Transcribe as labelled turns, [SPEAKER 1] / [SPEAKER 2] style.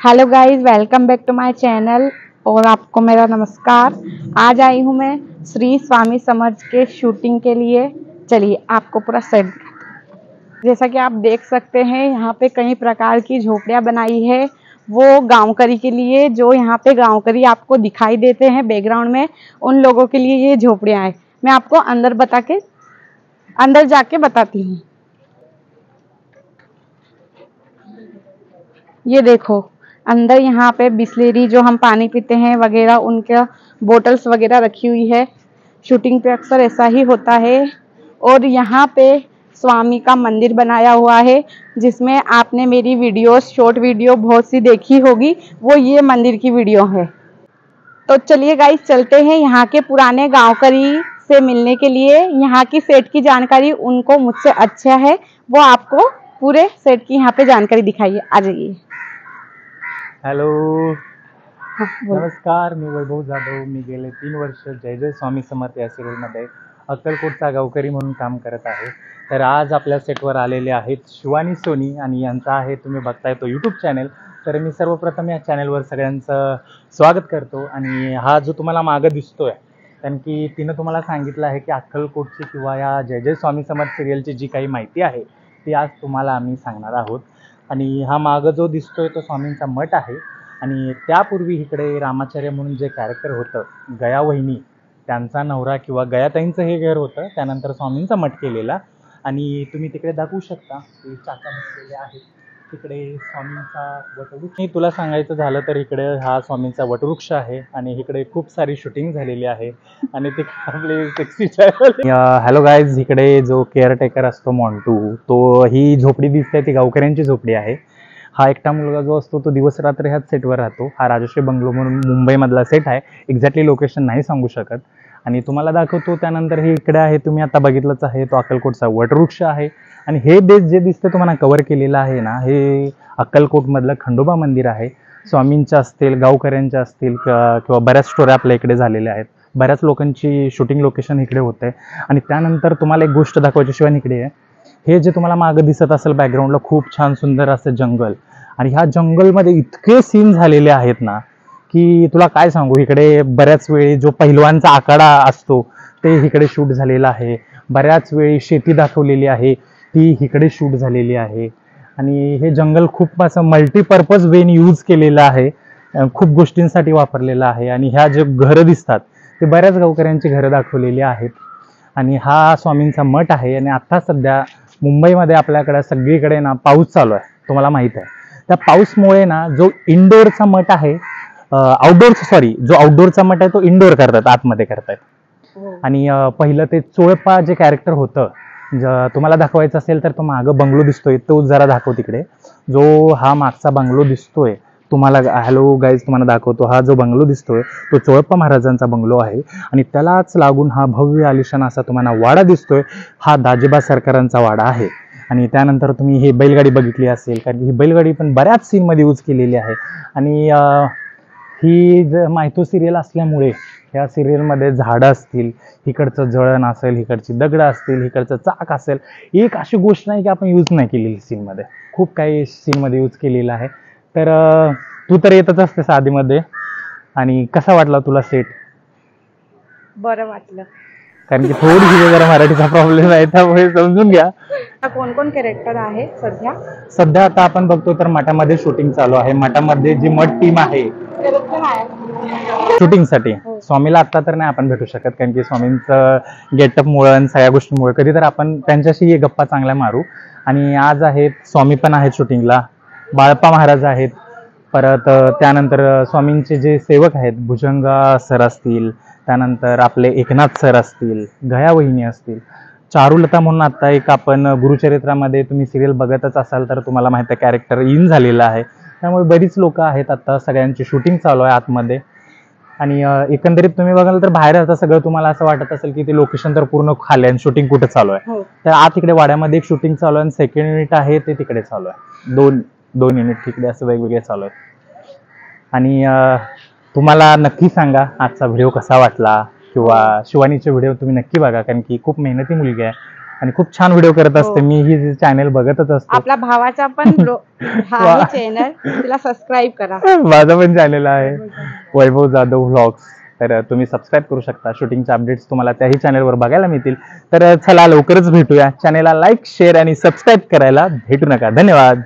[SPEAKER 1] Hello guys, welcome back to my channel और आपको मेरा नमस्कार। आज आई हूँ मैं श्री स्वामी समर्थ के शूटिंग के लिए। चलिए आपको पूरा सेट, जैसा कि आप देख सकते हैं यहाँ पे कई प्रकार की झोपड़ियाँ बनाई है। वो गांवकरी के लिए, जो यहाँ पे गांवकरी आपको दिखाई देते हैं बैकग्राउंड में, उन लोगों के लिए ये झोपड़ियाँ हैं। मैं आपको अंदर जाके बताती हूँ। ये देखो, अंदर यहाँ पे बिस्लेरी जो हम पानी पीते हैं वगैरह, उनका बोटल्स वगैरह रखी हुई है। शूटिंग पे अक्सर ऐसा ही होता है। और यहाँ पे स्वामी का मंदिर बनाया हुआ है, जिसमें आपने मेरी वीडियोस, शॉर्ट वीडियो बहुत सी देखी होगी, वो ये मंदिर की वीडियो है। तो चलिए गाइस, चलते हैं यहाँ के पुराने गांवकरी से मिलने के लिए। यहाँ की सेट की जानकारी उनको मुझसे अच्छा है, वो आपको पूरे सेट की यहाँ पे जानकारी दिखाइए। आ जाइए।
[SPEAKER 2] हॅलो,
[SPEAKER 1] हाँ, बोलो।
[SPEAKER 2] नमस्कार. मी वैभव जाधव. मी गेले 3 वर्ष जय जय स्वामी समर्थ या सिरियलमध्ये अक्कलकोटचा गावकरी म्हणून काम करत आहे. तर आज आपल्या सेटवर आलेले आहेत शिवानी सोनी आणि यांचा आहे, तुम्ही बघताय तो यूट्यूब चॅनल. तर मी सर्वप्रथम या चॅनलवर सगळ्यांचं स्वागत करतो. आणि हा जो तुम्हाला मागं दिसतोय, कारण की तिनं तुम्हाला सांगितलं आहे की अक्कलकोटची किंवा या जय जय स्वामी समर्थ सिरियलची जी काही माहिती आहे ती आज तुम्हाला आम्ही सांगणार आहोत. आणि हा मागं जो दिसतोय तो स्वामींचा मठ आहे. आणि त्यापूर्वी इकडे रामाचार्य म्हणून जे कॅरेक्टर होतं, गया वहिनी, त्यांचा नवरा किंवा गयाताईंचं हे घर होतं. त्यानंतर स्वामींचा मठ केलेला. आणि तुम्ही तिकडे दाखवू शकता की चाचा बसलेले आहेत. तिकडे स्वामींचा वटवृक्ष. तुला सांगायचं झालं तर इकडे हा स्वामींचा वटवृक्ष आहे आणि इकडे खूप सारी शूटिंग झालेली आहे. आणि ते आपले सेक्सी हॅलो गाईज, इकडे जो केअरटेकर असतो मॉन्टू, तो ही झोपडी दिसते ती गावकऱ्यांची झोपडी आहे. हा एकटा मुलगा जो असतो तो दिवस रात्र ह्याच सेटवर राहतो. हा राजश्री बंगलो म्हणून मुंबईमधला सेट आहे. एक्झॅक्टली लोकेशन नाही सांगू शकत. आणि तुम्हाला दाखवतो. त्यानंतर हे इकडे आहे, तुम्ही आता बघितलंच आहे, तो अक्कलकोटचा वटवृक्ष आहे. आणि हे देश जे दिसतं तुम्हाला कव्हर केलेलं आहे ना, हे अक्कलकोटमधलं खंडोबा मंदिर आहे. स्वामींच्या असतील, गावकऱ्यांच्या असतील, किंवा बऱ्याच स्टोऱ्या आपल्या इकडे झालेल्या आहेत. बऱ्याच लोकांची शूटिंग लोकेशन इकडे होते. आणि त्यानंतर तुम्हाला एक गोष्ट दाखवायची शिवाय इकडे आहे. हे जे तुम्हाला मागं दिसत असेल बॅकग्राऊंडला, खूप छान सुंदर असं जंगल. आणि ह्या जंगलमध्ये इतके सीन झालेले आहेत ना, की तुला काय सांगू. इकडे बऱ्याच वेळी जो पहिलवानचा आखाडा असतो ते इकडे शूट झालेला आहे. बऱ्याच वेळी शेती दाखवलेली आहे, ती इकडे शूट झालेली आहे. आणि हे जंगल खूप असं मल्टीपर्पज वेन यूज केलेलं आहे, खूप गोष्टींसाठी वापरलेलं आहे. आणि ह्या जे घरं दिसतात ते बऱ्याच गावकऱ्यांची घरं दाखवलेली आहेत. आणि हा स्वामींचा मठ आहे. आणि आता सध्या मुंबईमध्ये आपल्याकडे सगळीकडे ना पाऊस चालू आहे, तुम्हाला माहीत आहे. त्या पाऊसमुळे ना जो इनडोअरचा मठ आहे, जो आउटडोअरचा मठ आहे तो इनडोअर करतात, आतमध्ये करतायत. आणि पहिलं ते चोळप्पा जे कॅरेक्टर होतं, तुम्हाला दाखवायचं असेल तर तो मागं बंगलो दिसतोय, तो जरा दाखव तिकडे. जो हा मागचा बंगलो दिसतोय तुम्हाला, हॅलो गाईज, तुम्हाला दाखवतो. हा जो बंगलो दिसतोय तो चोळप्पा महाराजांचा बंगलो आहे. आणि त्यालाच लागून हा भव्य आलिशान असा तुम्हाला वाडा दिसतोय, हा दाजीबा सरकारांचा वाडा आहे. आणि त्यानंतर तुम्ही ही बैलगाडी बघितली असेल, कारण की ही बैलगाडी पण बऱ्याच सीनमध्ये यूज केलेली आहे. आणि ही मायथो सिरियल असल्यामुळे ह्या सिरियलमध्ये झाडं असतील, इकडचं जळण असेल, इकडची दगडं असतील, इकडचं चाक असेल, एक अशी गोष्ट नाही की आपण यूज नाही केलेली सीनमध्ये. खूप काही सीनमध्ये यूज केलेलं आहे. तर तू तर येतच असतेस आधीमध्ये. आणि कसा वाटला तुला सेट?
[SPEAKER 1] बरं वाटलं,
[SPEAKER 2] कारण की थोडीशी जरा मराठीचा प्रॉब्लेम आहे, त्यामुळे समजून घ्या.
[SPEAKER 1] कोण कोण कॅरेक्टर आहे
[SPEAKER 2] सध्या आता आपण बघतो तर मठामध्ये शूटिंग चालू आहे. मठामध्ये जी मठ टीम आहे शूटिंगसाठी, स्वामीला आता तर नाही आपण भेटू शकत, कारण की स्वामींचं गेटअप मुळे आणि सगळ्या गोष्टींमुळे कधी तर आपण त्यांच्याशी गप्पा चांगल्या मारू. आणि आज आहेत स्वामी पण आहेत शूटिंगला, बाळप्पा महाराज आहेत. परत त्यानंतर स्वामींचे जे सेवक आहेत, भुजंगा सर असतील, त्यानंतर आपले एकनाथ सर असतील, गया वहिनी असतील, चारुलता म्हणून आता एक आपण गुरुचरित्रामध्ये तुम्ही सिरियल बघतच असाल तर तुम्हाला माहिती आहे कॅरेक्टर इन झालेलं आहे. त्यामुळे बरीच लोक आहेत. आता सगळ्यांची शूटिंग चालू आहे आतमध्ये. आणि एकंदरीत तुम्ही बघाल तर बाहेर आता सगळं तुम्हाला असं वाटत असेल की ते लोकेशन तर पूर्ण खाली आणि शूटिंग कुठे चालू आहे. तर आत इकडे वाड्यामध्ये एक शूटिंग चालू आहे आणि सेकंड युनिट आहे ते तिकडे चालू आहे. दोन युनिट तिकडे असं वेगवेगळे चालू आहेत. आणि तुम्हाला नक्की सांगा आजचा व्हिडिओ कसा वाटला, किंवा शिवानीचे व्हिडिओ तुम्ही नक्की बघा, कारण की खूप मेहनती मुलगी आहे. आणि खूप छान व्हिडिओ करत असते.
[SPEAKER 1] हो.
[SPEAKER 2] मी ही चॅनेल बघतच असतो.
[SPEAKER 1] आपला भावाचा पण हा चॅनल, तिला सबस्क्राईब करा.
[SPEAKER 2] माझा पण चॅनल आहे वैभव जाधव व्लॉग्स. तर तुम्ही सबस्क्राईब करू शकता. शूटिंगचे अपडेट्स तुम्हाला त्याही चॅनलवर बघायला मिळतील. तर चला लवकरच भेटूया. चॅनेलला लाईक, शेअर आणि सबस्क्राईब करायला भेटू नका. धन्यवाद.